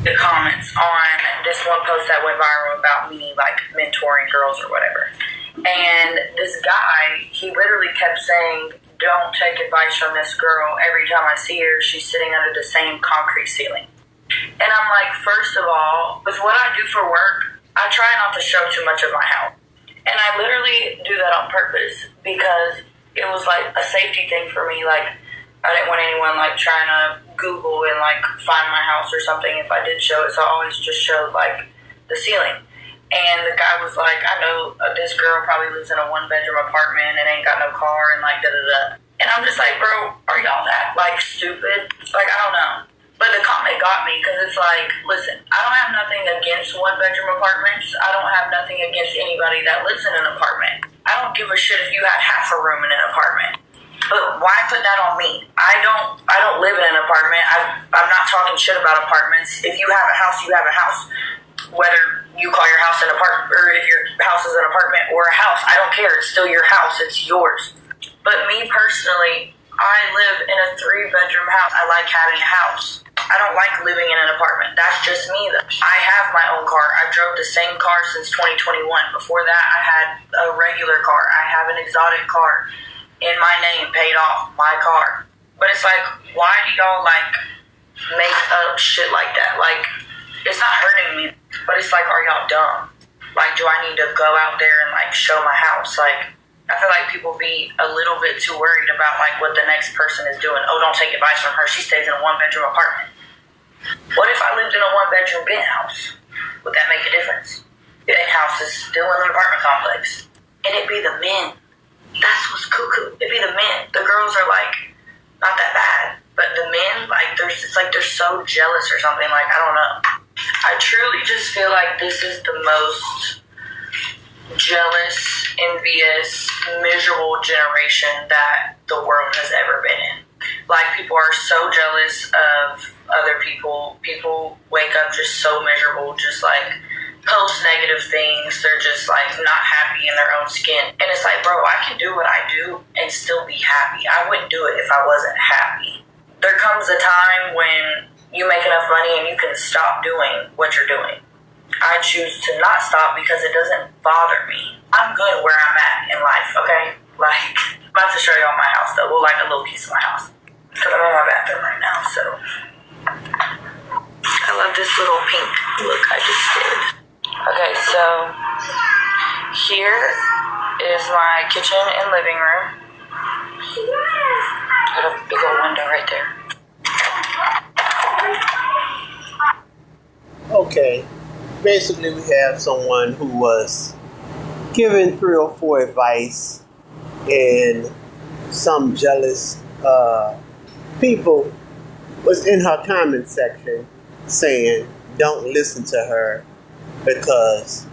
the comments on this one post that went viral about me, like, mentoring girls or whatever. And this guy, he literally kept saying, don't take advice from this girl. Every time I see her, she's sitting under the same concrete ceiling. And I'm like, first of all, with what I do for work, I try not to show too much of my house. And I literally do that on purpose because it was like a safety thing for me. Like, I didn't want anyone like trying to Google and like find my house or something if I did show it. So I always just showed like the ceiling. And the guy was like, I know this girl probably lives in a 1-bedroom apartment and ain't got no car and like da-da-da. And I'm just like, bro, are y'all that like stupid? Like, I don't know. But the comment got me because it's like, listen, I don't have nothing against 1-bedroom apartments. I don't have nothing against anybody that lives in an apartment. I don't give a shit if you had half a room in an apartment. But why put that on me? I don't live in an apartment. I'm not talking shit about apartments. If you have a house, you have a house. Whether you call your house an apartment or if your house is an apartment or a house, I don't care. It's still your house. It's yours. But me personally, I live in a 3-bedroom house. I like having a house. I don't like living in an apartment. That's just me, though. I have my own car. I drove the same car since 2021. Before that, I had a regular car. I have an exotic car in my name, paid off, my car. But it's like, why do y'all, like, make up shit like that? Like, it's not hurting me, but it's like, are y'all dumb? Like, do I need to go out there and, like, show my house? Like, I feel like people be a little bit too worried about, like, what the next person is doing. Oh, don't take advice from her. She stays in a 1-bedroom apartment. What if I lived in a 1-bedroom penthouse? Would that make a difference? The house is still in an apartment complex. And it'd be the men. That's what's cuckoo. It'd be the men. The girls are, like, not that bad. But the men, like, it's like they're so jealous or something. Like, I don't know. I truly just feel like this is the most jealous, envious, miserable generation that the world has ever been in. Like, people are so jealous of other people. People wake up just so miserable, just like post negative things. They're just like not happy in their own skin. And it's like, bro, I can do what I do and still be happy. I wouldn't do it if I wasn't happy. There comes a time when you make enough money and you can stop doing what you're doing. I choose to not stop because it doesn't bother me. I'm good where I'm at in life, okay? Like, I'm about to show y'all my house, though. Well, like a little piece of my house. Because I'm in my bathroom right now, so. I love this little pink look I just did. Okay, so here is my kitchen and living room. Got a big old window right there. Okay, basically we have someone who was given 3 or 4 advice, and some jealous people was in her comment section saying, don't listen to her because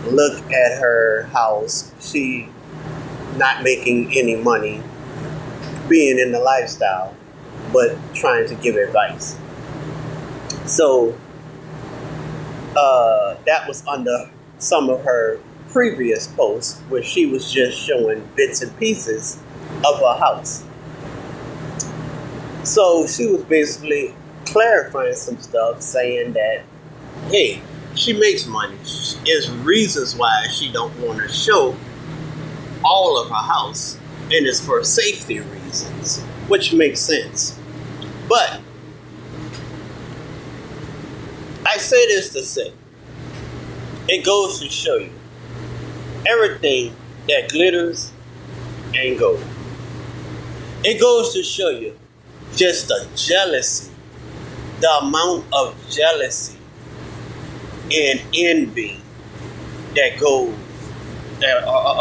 look at her house. She not making any money, being in the lifestyle, but trying to give advice. So that was under some of her previous posts where she was just showing bits and pieces of her house. So she was basically clarifying some stuff, saying that, hey, she makes money. There's reasons why she don't want to show all of her house, and it's for safety reasons, which makes sense. But I say this to say, it goes to show you, everything that glitters ain't gold. It goes to show you just the jealousy, the amount of jealousy and envy that goes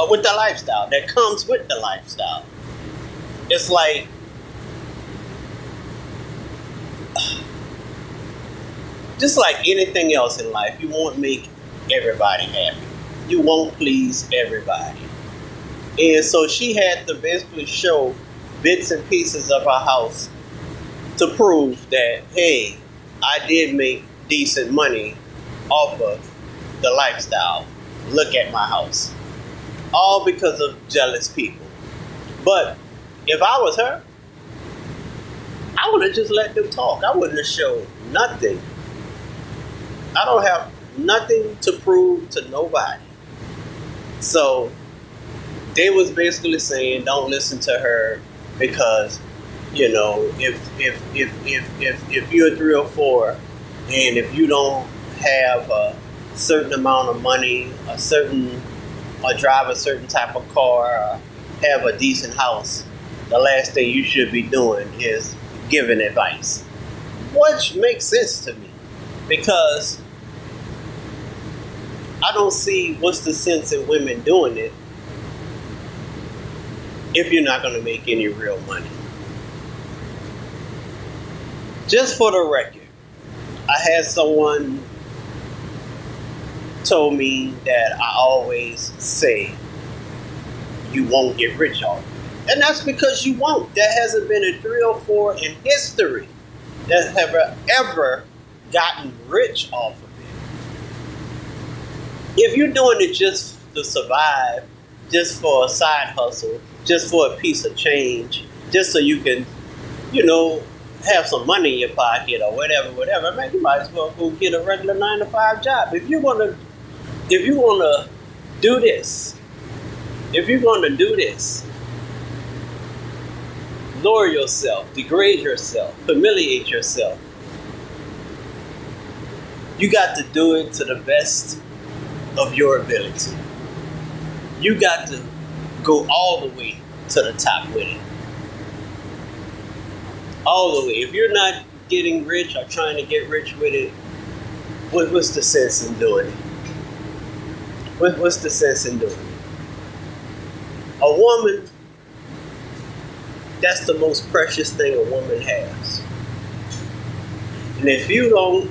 with the lifestyle, that comes with the lifestyle. It's like, just like anything else in life, you won't make everybody happy. You won't please everybody. And so she had to basically show bits and pieces of her house to prove that, hey, I did make decent money off of the lifestyle. Look at my house. All because of jealous people. But if I was her, I would have just let them talk. I wouldn't have showed nothing. I don't have nothing to prove to nobody. So they was basically saying don't listen to her because, you know, if you're 3 or 4 and if you don't have a certain amount of money, or drive a certain type of car, or have a decent house, the last thing you should be doing is giving advice. Which makes sense to me because I don't see what's the sense in women doing it if you're not going to make any real money. Just for the record, I had someone told me that I always say you won't get rich off it. And that's because you won't. There hasn't been a 3 or 4 in history that have ever gotten rich off of it. If you're doing it just to survive, just for a side hustle, just for a piece of change, just so you can, you know, have some money in your pocket or whatever, man, you might as well go get a regular 9-to-5 job. If you wanna do this, lower yourself, degrade yourself, humiliate yourself, you got to do it to the best of your ability. You got to go all the way to the top with it. All the way. If you're not getting rich or trying to get rich with it, what's the sense in doing it? What's the sense in doing it? A woman, that's the most precious thing a woman has. And if you don't,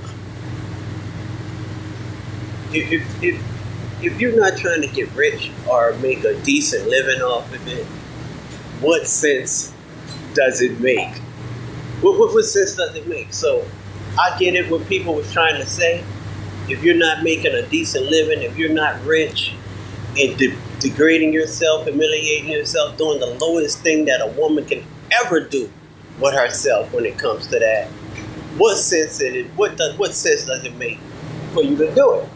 if you're not trying to get rich or make a decent living off of it, what sense does it make? What sense does it make? So I get it what people was trying to say. If you're not making a decent living, if you're not rich, and degrading yourself, humiliating yourself, doing the lowest thing that a woman can ever do with herself when it comes to that, what sense what sense does it make for you to do it?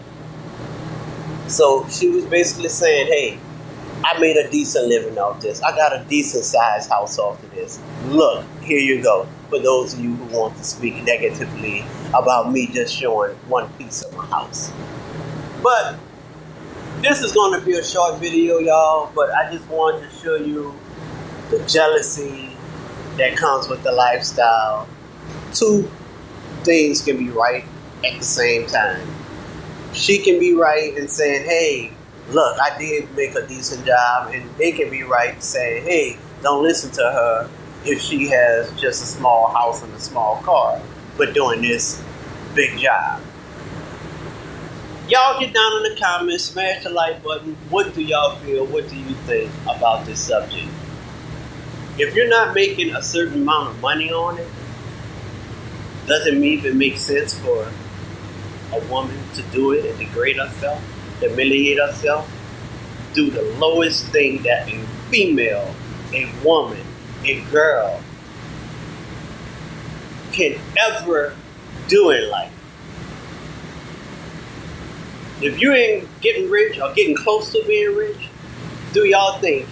So she was basically saying, hey, I made a decent living off this. I got a decent sized house off of this. Look, here you go. For those of you who want to speak negatively about me just showing one piece of my house. But this is going to be a short video, y'all. But I just wanted to show you the jealousy that comes with the lifestyle. Two things can be right at the same time. She can be right in saying, hey, look, I did make a decent job. And they can be right saying, hey, don't listen to her if she has just a small house and a small car, but doing this big job. Y'all get down in the comments, smash the like button. What do y'all feel? What do you think about this subject? If you're not making a certain amount of money on it, doesn't even make sense for a woman to do it and degrade herself, humiliate herself, do the lowest thing that a female, a woman, a girl can ever do in life. If you ain't getting rich or getting close to being rich, do y'all think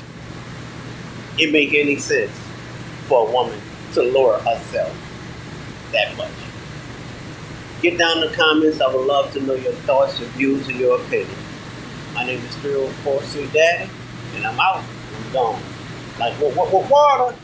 it make any sense for a woman to lower herself that much? Get down in the comments. I would love to know your thoughts, your views, and your opinions. My name is 304 Sweet Daddy, and I'm out. I'm gone. Like what water?